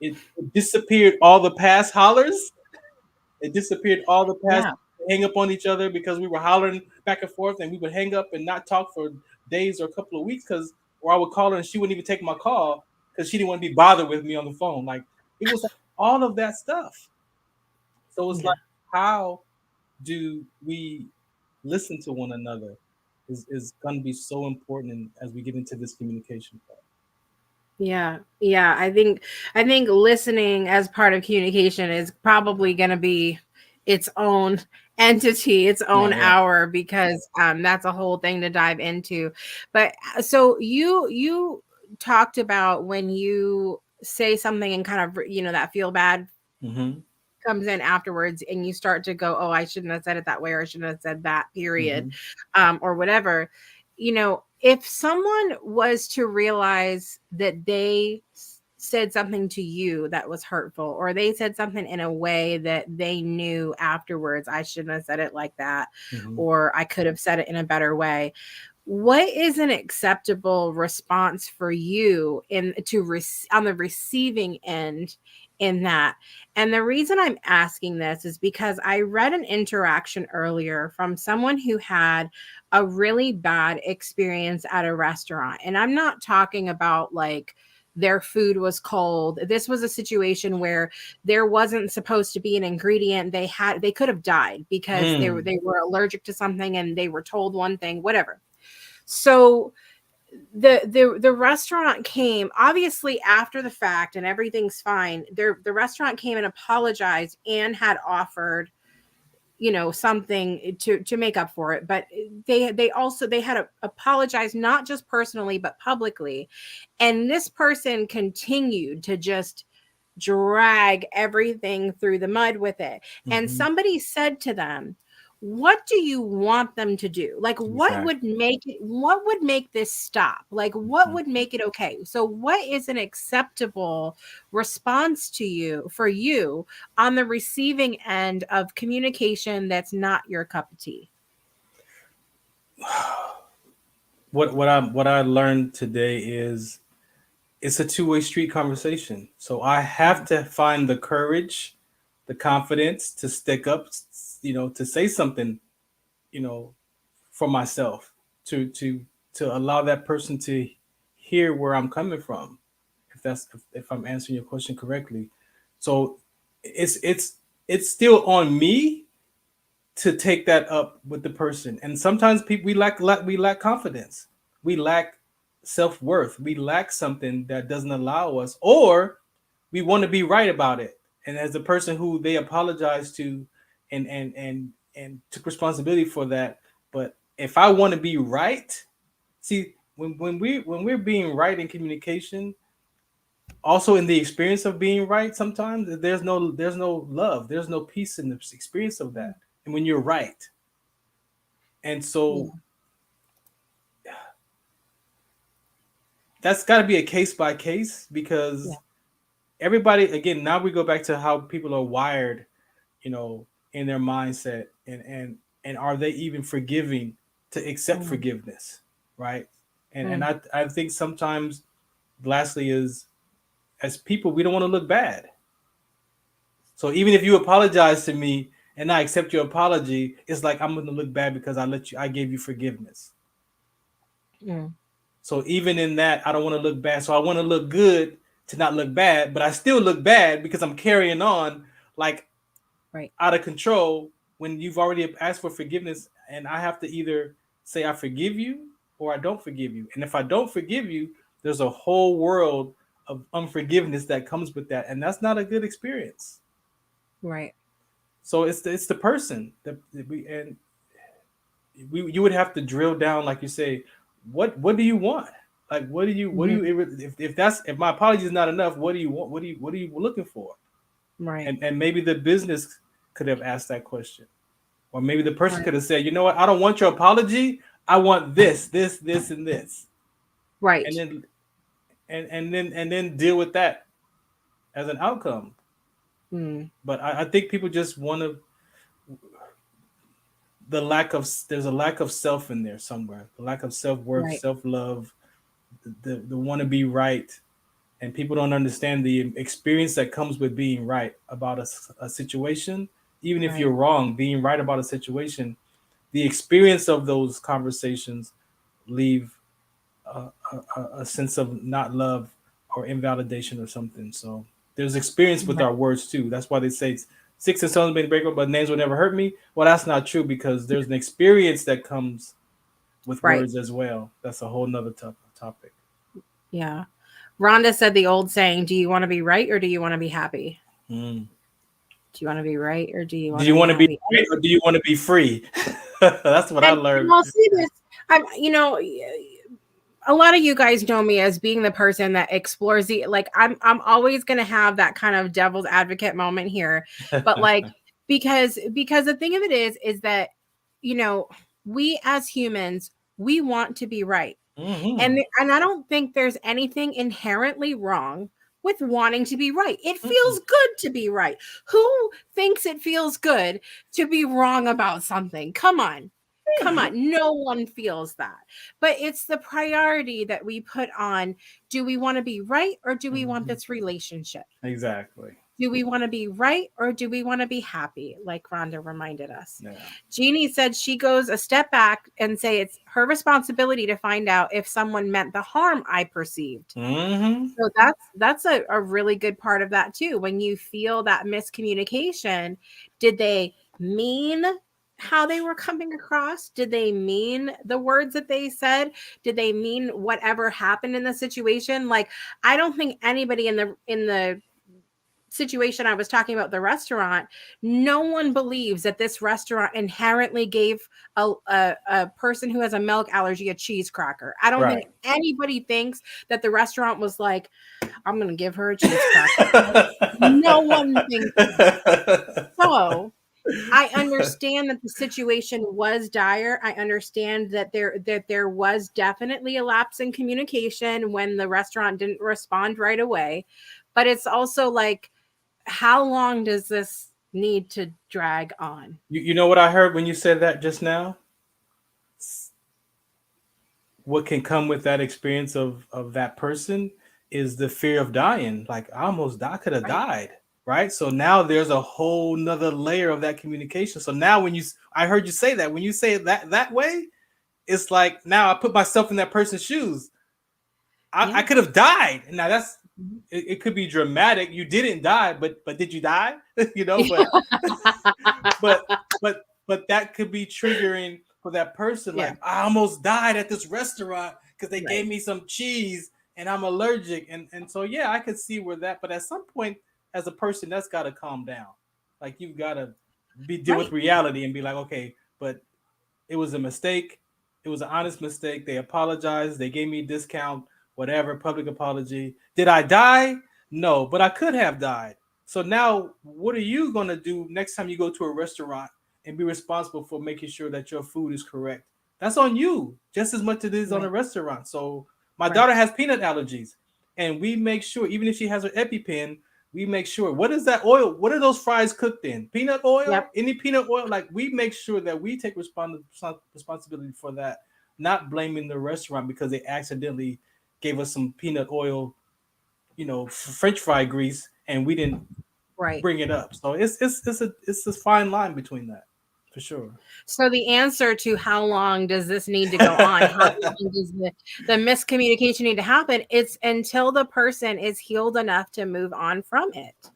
it disappeared all the past hollers. It disappeared all the past Yeah. hang up on each other because we were hollering back and forth, and we would hang up and not talk for days or a couple of weeks, or I would call her and she wouldn't even take my call because she didn't want to be bothered with me on the phone. Like, it was like all of that stuff. So it's Yeah. like, how do we listen to one another is going to be so important as we get into this communication part. Yeah. Yeah. I think listening as part of communication is probably going to be its own entity, its own Yeah. hour, because that's a whole thing to dive into. But so you talked about when you say something and kind of, that feel bad Mm-hmm. comes in afterwards, and you start to go, oh, I shouldn't have said it that way, or I shouldn't have said that, period, or whatever. If someone was to realize that they said something to you that was hurtful, or they said something in a way that they knew afterwards, I shouldn't have said it like that, Mm-hmm. or I could have said it in a better way, what is an acceptable response for you on the receiving end in that? And the reason I'm asking this is because I read an interaction earlier from someone who had a really bad experience at a restaurant. And I'm not talking about like their food was cold. This was a situation where there wasn't supposed to be an ingredient. They could have died because they were allergic to something, and they were told one thing, whatever. So the restaurant came, obviously, after the fact, and everything's fine. The restaurant came and apologized and had offered, something to make up for it. But they had to apologize, not just personally but publicly. And this person continued to just drag everything through the mud with it. And somebody said to them, what do you want them to do? Like, what would make this stop? Like, what would make it okay? So what is an acceptable response for you on the receiving end of communication that's not your cup of tea? What I learned today is it's a two-way street conversation. So I have to find the courage, the confidence to stick up, to say something, for myself, to allow that person to hear where I'm coming from. If I'm answering your question correctly. So it's still on me to take that up with the person. And sometimes people we lack confidence. We lack self-worth. We lack something that doesn't allow us, or we want to be right about it. And as the person who they apologize to and took responsibility for that. But if I want to be right, see, when we're being right in communication, also in the experience of being right, sometimes there's no love, there's no peace in the experience of that. And when you're right. And so that's got to be a case by case, because everybody, again, now we go back to how people are wired, in their mindset, and are they even forgiving to accept forgiveness, right? And I think sometimes, lastly, is as people, we don't want to look bad. So even if you apologize to me and I accept your apology, it's like I'm going to look bad because I gave you forgiveness. So even in that, I don't want to look bad. So I want to look good to not look bad, but I still look bad because I'm carrying on like out of control when you've already asked for forgiveness, and I have to either say I forgive you or I don't forgive you. And if I don't forgive you, there's a whole world of unforgiveness that comes with that, and that's not a good experience. Right. So it's the person that you would have to drill down, like you say, what do you want? Like what do you if my apology is not enough, what do you want? What are you looking for? Right. And maybe the business could have asked that question, or maybe the person could have said, you know what, I don't want your apology. I want this, and this. Right. And then deal with that as an outcome. But I think people just want to. There's a lack of self in there somewhere. The lack of self-worth, self-love, the want to be right, and people don't understand the experience that comes with being right about a situation. Even if you're wrong, being right about a situation, the experience of those conversations leave a sense of not love or invalidation or something. So there's experience with our words too. That's why they say sticks and stones may break, but names will never hurt me. Well, that's not true, because there's an experience that comes with words as well. That's a whole nother topic. Yeah. Rhonda said the old saying, do you want to be right or do you want to be happy? Do you want to be right or do you want to be right or do you want to be free? That's what I learned. I'll see this. A lot of you guys know me as being the person that explores I'm always going to have that kind of devil's advocate moment here, but because the thing of it is that, we as humans, we want to be right. And I don't think there's anything inherently wrong with wanting to be right. It feels good to be right. Who thinks it feels good to be wrong about something? Come on. No one feels that. But it's the priority that we put on, do we want to be right or do we want this relationship? Exactly. Do we want to be right or do we want to be happy? Like Rhonda reminded us. Yeah. Jeannie said she goes a step back and say it's her responsibility to find out if someone meant the harm I perceived. So that's a really good part of that too. When you feel that miscommunication, did they mean how they were coming across? Did they mean the words that they said? Did they mean whatever happened in the situation? Like, I don't think anybody in the situation I was talking about, the restaurant, no one believes that this restaurant inherently gave a person who has a milk allergy a cheese cracker. I don't think anybody thinks that the restaurant was like, I'm going to give her a cheese cracker. No one thinks that. So I understand that the situation was dire. I understand that there was definitely a lapse in communication when the restaurant didn't respond right away. But it's also like, how long does this need to drag on? You know what I heard when you said that just now? What can come with that experience of that person is the fear of dying. Like, I could have died. Right. So now there's a whole nother layer of that communication. So now I heard you say that, when you say it that way, it's like, now I put myself in that person's shoes. I could have died. Now that's, it could be dramatic. You didn't die, but did you die? But that could be triggering for that person. Like, I almost died at this restaurant because they gave me some cheese and I'm allergic. And so, I could see where that, but at some point, as a person, that's got to calm down. Like, you've got to deal with reality and be like, okay, but it was a mistake. It was an honest mistake. They apologized. They gave me a discount, whatever, public apology. Did I die? No, but I could have died. So now what are you going to do next time you go to a restaurant and be responsible for making sure that your food is correct? That's on you just as much as it is on a restaurant. So my daughter has peanut allergies, and we make sure, even if she has her EpiPen, we make sure, what is that oil? What are those fries cooked in? Peanut oil? Any peanut oil? Like, we make sure that we take responsibility for that, not blaming the restaurant because they accidentally gave us some peanut oil, French fry grease, and we didn't bring it up. So it's a fine line between that, for sure. So the answer to how long does this need to go on? How long does the miscommunication need to happen? It's until the person is healed enough to move on from it.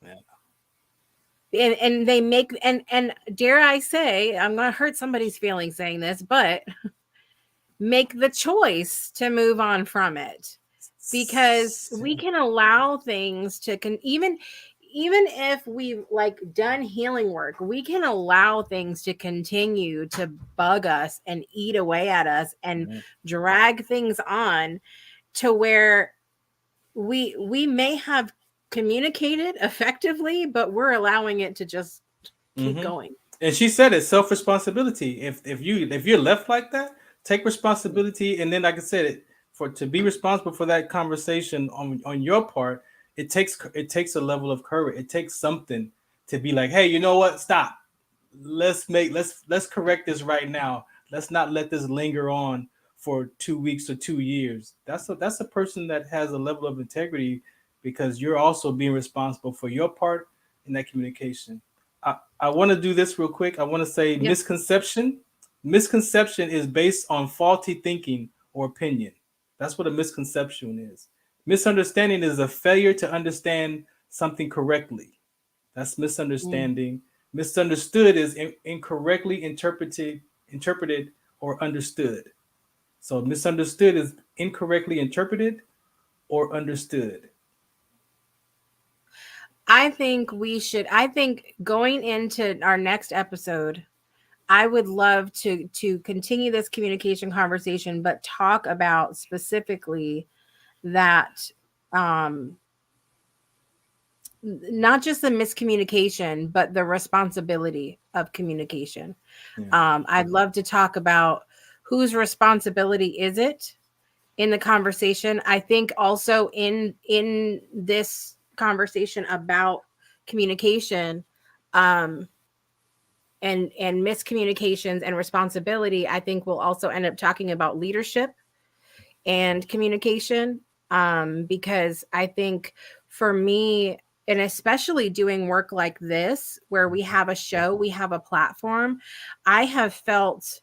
and they make and dare I say, I'm going to hurt somebody's feelings saying this, but make the choice to move on from it, because we can allow things to even if we've like done healing work, we can allow things to continue to bug us and eat away at us and drag things on to where we may have communicated effectively, but we're allowing it to just keep going. And she said it's self-responsibility. If you're left like that, take responsibility. And then, like I said, to be responsible for that conversation on your part, it takes a level of courage. It takes something to be like, hey, you know what? Stop. Let's correct this right now. Let's not let this linger on for 2 weeks or 2 years. That's a person that has a level of integrity, because you're also being responsible for your part in that communication. I want to do this real quick. I want to say misconception. Misconception is based on faulty thinking or opinion. That's what a misconception is. Misunderstanding is a failure to understand something correctly. That's misunderstanding. Misunderstood is incorrectly interpreted or understood. So misunderstood is incorrectly interpreted or understood. I think going into our next episode, I would love to continue this communication conversation, but talk about specifically that not just the miscommunication, but the responsibility of communication. I'd love to talk about whose responsibility is it in the conversation. I think also in this conversation about communication and miscommunications and responsibility, I think we'll also end up talking about leadership and communication, because I think for me, and especially doing work like this where we have a show, we have a platform, I have felt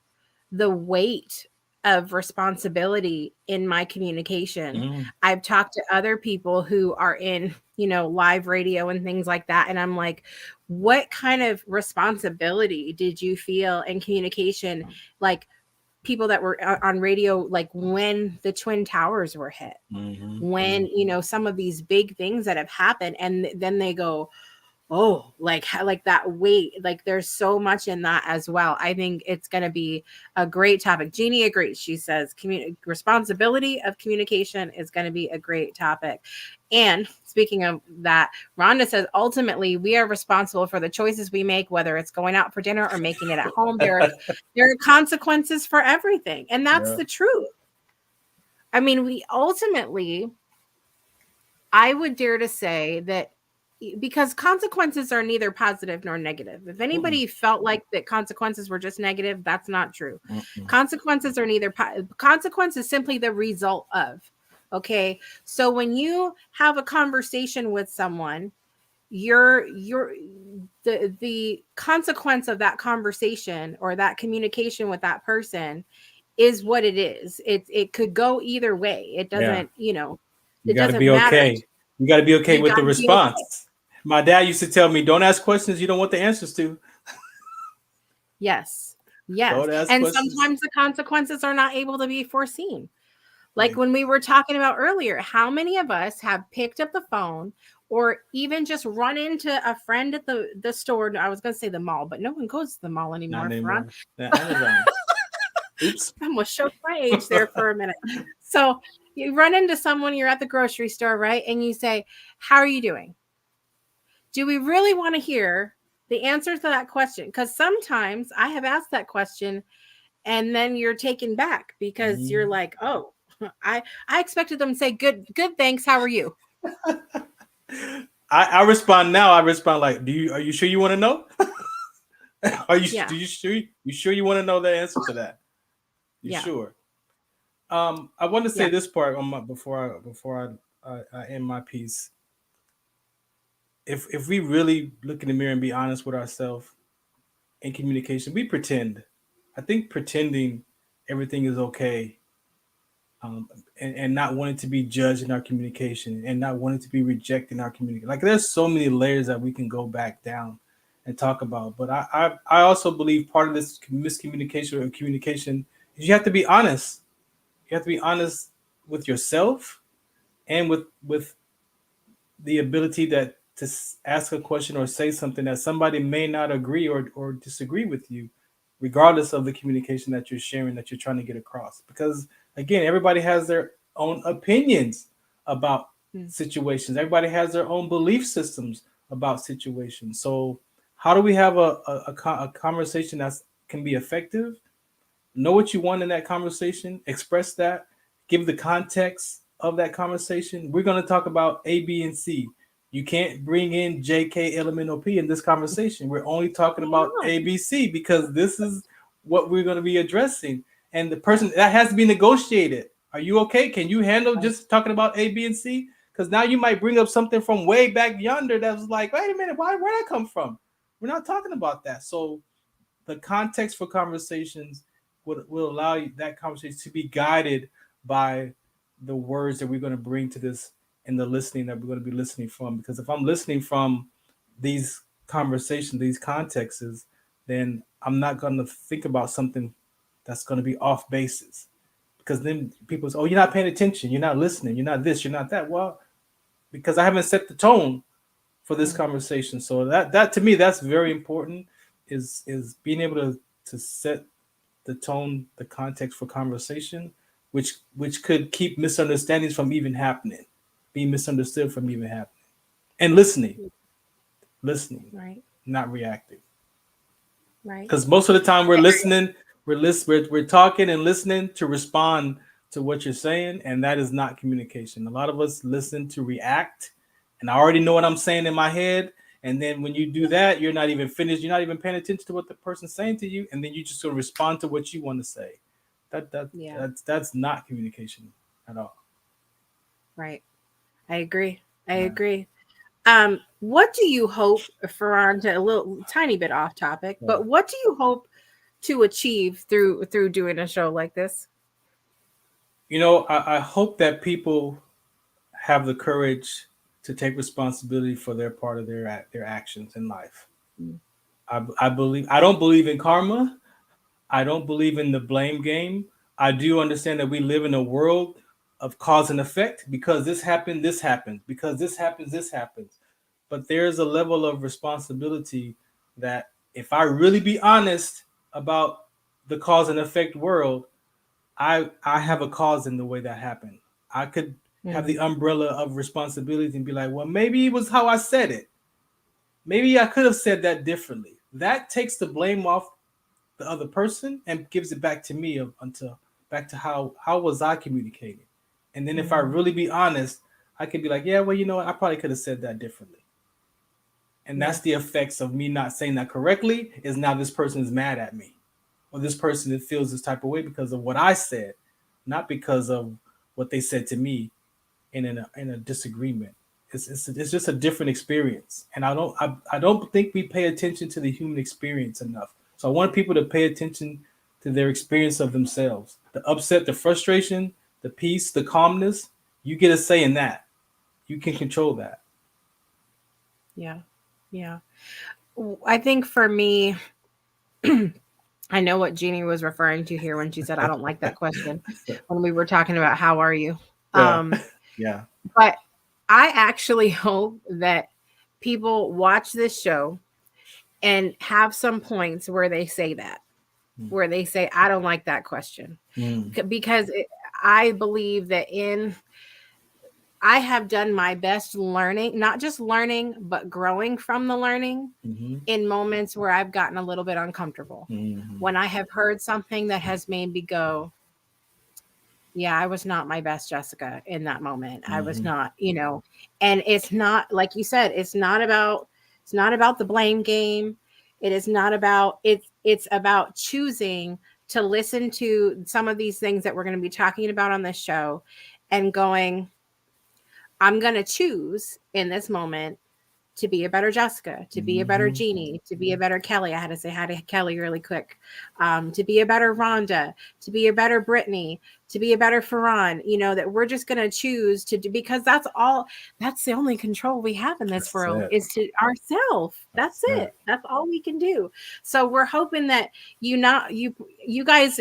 the weight of responsibility in my communication. I've talked to other people who are in, live radio and things like that. And I'm like, what kind of responsibility did you feel in communication? Like people that were on radio, like when the Twin Towers were hit, when, some of these big things that have happened, and then they go, oh, like that weight, like there's so much in that as well. I think it's going to be a great topic. Jeannie agrees. She says responsibility of communication is going to be a great topic. And speaking of that, Rhonda says, ultimately, we are responsible for the choices we make, whether it's going out for dinner or making it at home. There are consequences for everything. And that's the truth. I mean, I would dare to say that, because consequences are neither positive nor negative. If anybody felt like that consequences were just negative, that's not true. Consequences are consequence is simply the result of. Okay. So when you have a conversation with someone, the consequence of that conversation or that communication with that person is what it is. It could go either way. It doesn't, you it got to doesn't be matter. okay. You got to be okay with the response. My dad used to tell me, don't ask questions you don't want the answers to. Yes. Don't ask And questions. sometimes the consequences are not able to be foreseen. Like when we were talking about earlier, how many of us have picked up the phone or even just run into a friend at the store? I was going to say the mall, but no one goes to the mall anymore. Not anymore. Oops. I almost showed my age there for a minute. So you run into someone, you're at the grocery store, right? And you say, how are you doing? Do we really want to hear the answer to that question? Because sometimes I have asked that question and then you're taken back because you're like, oh, I expected them to say, good, thanks. How are you? I respond now. I respond like, are you sure you want to know? Do you sure you want to know the answer to that? You sure? I want to say this part on before I end my piece. If we really look in the mirror and be honest with ourselves in communication, we pretend. I think pretending everything is okay, and not wanting to be judged in our communication and not wanting to be rejected in our communication. Like there's so many layers that we can go back down and talk about. But I also believe part of this miscommunication or communication is you have to be honest. You have to be honest with yourself and with the ability that to ask a question or say something that somebody may not agree or disagree with you, regardless of the communication that you're sharing, that you're trying to get across. Because again, everybody has their own opinions about situations. Everybody has their own belief systems about situations. So how do we have a conversation that can be effective? Know what you want in that conversation, express that, give the context of that conversation. We're going to talk about A, B, and C. You can't bring in J, K, L, M, N, O, P in this conversation. We're only talking about A, B, C because this is what we're going to be addressing. And the person that has to be negotiated. Are you okay? Can you handle just talking about A, B, and C? Because now you might bring up something from way back yonder that was like, wait a minute, where'd that come from? We're not talking about that. So the context for conversations will allow you, that conversation to be guided by the words that we're going to bring to this and the listening that we're going to be listening from. Because if I'm listening from these conversations, these contexts, then I'm not going to think about something that's going to be off basis. Because then people say, oh, you're not paying attention, you're not listening, you're not this, you're not that. Well, because I haven't set the tone for this conversation. So that to me, that's very important, is being able to set the tone, the context for conversation, which could keep misunderstandings from even happening, being misunderstood from even happening, and listening, right, not reacting. Right. Because most of the time we're listening, we're talking and listening to respond to what you're saying, and that is not communication. A lot of us listen to react, and I already know what I'm saying in my head. And then when you do that, you're not even finished. You're not even paying attention to what the person's saying to you, and then you just sort of respond to what you want to say. That's not communication at all. Right. I agree. I agree. What do you hope, Farron, to a little tiny bit off topic, but what do you hope to achieve through doing a show like this? You know, I hope that people have the courage to take responsibility for their part of their actions in life. I don't believe in karma. I don't believe in the blame game. I do understand that we live in a world of cause and effect. Because this happened, this happens. Because this happens, this happens. But there's a level of responsibility that if I really be honest about the cause and effect world, I have a cause in the way that happened. I could have the umbrella of responsibility and be like, well, maybe it was how I said it. Maybe I could have said that differently. That takes the blame off the other person and gives it back to me back to how was I communicating. And then if I really be honest, I could be like, yeah, well, you know what? I probably could have said that differently. And that's the effects of me not saying that correctly, is now this person is mad at me. Or this person feels this type of way because of what I said, not because of what they said to me in a disagreement. It's just a different experience. And I don't think we pay attention to the human experience enough. So I want people to pay attention to their experience of themselves. The upset, the frustration, the peace, the calmness, you get a say in that. You can control that. Yeah. Yeah. I think for me, I know what Jeannie was referring to here when she said, I don't like that question, when we were talking about how are you? Yeah. But I actually hope that people watch this show and have some points where they say that, where they say, I don't like that question. Because I believe that I have done my best learning, not just learning, but growing from the learning in moments where I've gotten a little bit uncomfortable. When I have heard something that has made me go, yeah, I was not my best Jessica in that moment. I was not, and it's not, like you said, it's not about the blame game. It is not about, it's about choosing to listen to some of these things that we're going to be talking about on this show and going, I'm going to choose in this moment to be a better Jessica, to be a better Jeannie, to be a better Kelly. I had to say hi to Kelly really quick. To be a better Rhonda, to be a better Brittany, to be a better Farron, that we're just going to choose to do, because that's the only control we have in this world is to ourselves. That's it. That's all we can do. So we're hoping that you guys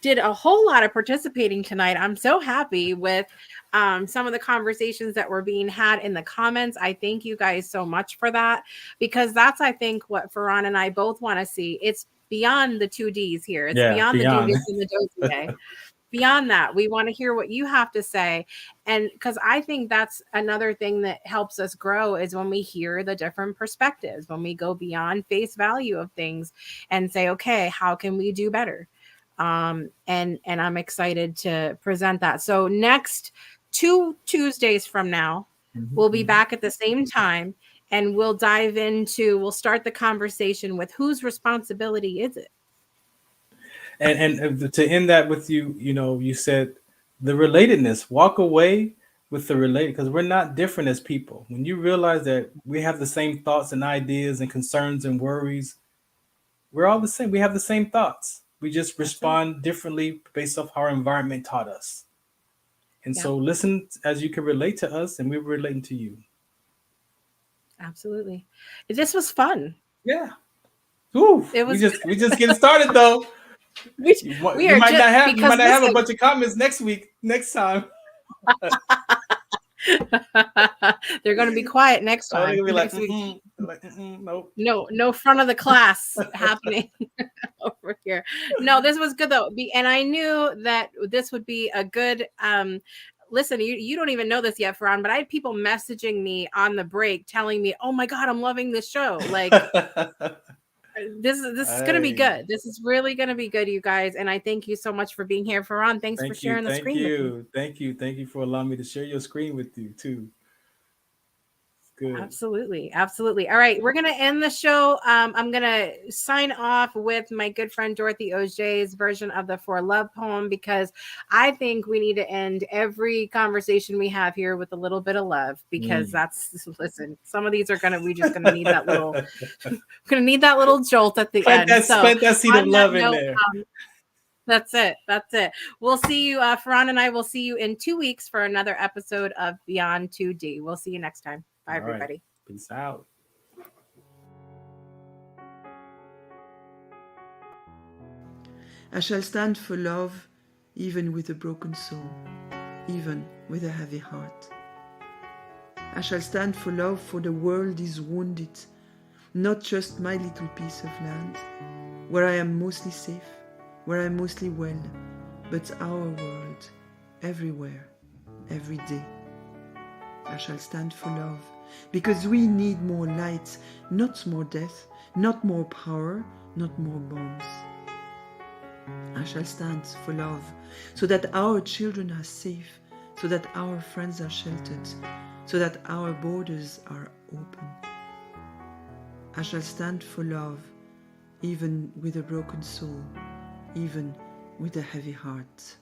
did a whole lot of participating tonight. I'm so happy with some of the conversations that were being had in the comments. I thank you guys so much for that, because that's, I think, what Farron and I both want to see. It's beyond the 2Ds here. It's beyond the Dugas and the Dozier. Beyond that, we want to hear what you have to say. And because I think that's another thing that helps us grow is when we hear the different perspectives, when we go beyond face value of things and say, okay, how can we do better? And I'm excited to present that. So next 2 Tuesdays from now, we'll be back at the same time, and we'll start the conversation with whose responsibility is it? And to end that with you said the relatedness, walk away with the related, because we're not different as people. When you realize that we have the same thoughts and ideas and concerns and worries, we're all the same. We have the same thoughts. We just respond differently based off how our environment taught us. And so listen as you can relate to us, and we're relating to you. Absolutely. This was fun. Yeah. Ooh, we just getting started though. You might not have a bunch of comments next time. They're going to be quiet next time. They're going to be nope. No front of the class happening over here. No, this was good though. And I knew that this would be a good, listen, you don't even know this yet, Farron, but I had people messaging me on the break telling me, oh my God, I'm loving this show. Like, this is going to be good. This is really going to be good, you guys. And I thank you so much for being here, Farron. Thanks for sharing the screen with me. Thank you for allowing me to share your screen with you too. Good. Absolutely. All right, we're going to end the show. I'm going to sign off with my good friend Dorothy Auger's version of the For Love poem, because I think we need to end every conversation we have here with a little bit of love, because listen, some of these we're just going to need that little jolt at the end. Plant that seed of love in there. That's it. We'll see you, Farron and I will see you in 2 weeks for another episode of Beyond 2D. We'll see you next time. Bye, everybody. Right. Peace out. I shall stand for love, even with a broken soul, even with a heavy heart. I shall stand for love, for the world is wounded, not just my little piece of land, where I am mostly safe, where I'm mostly well, but our world, everywhere, every day. I shall stand for love, because we need more light, not more death, not more power, not more bombs. I shall stand for love, so that our children are safe, so that our friends are sheltered, so that our borders are open. I shall stand for love, even with a broken soul, even with a heavy heart.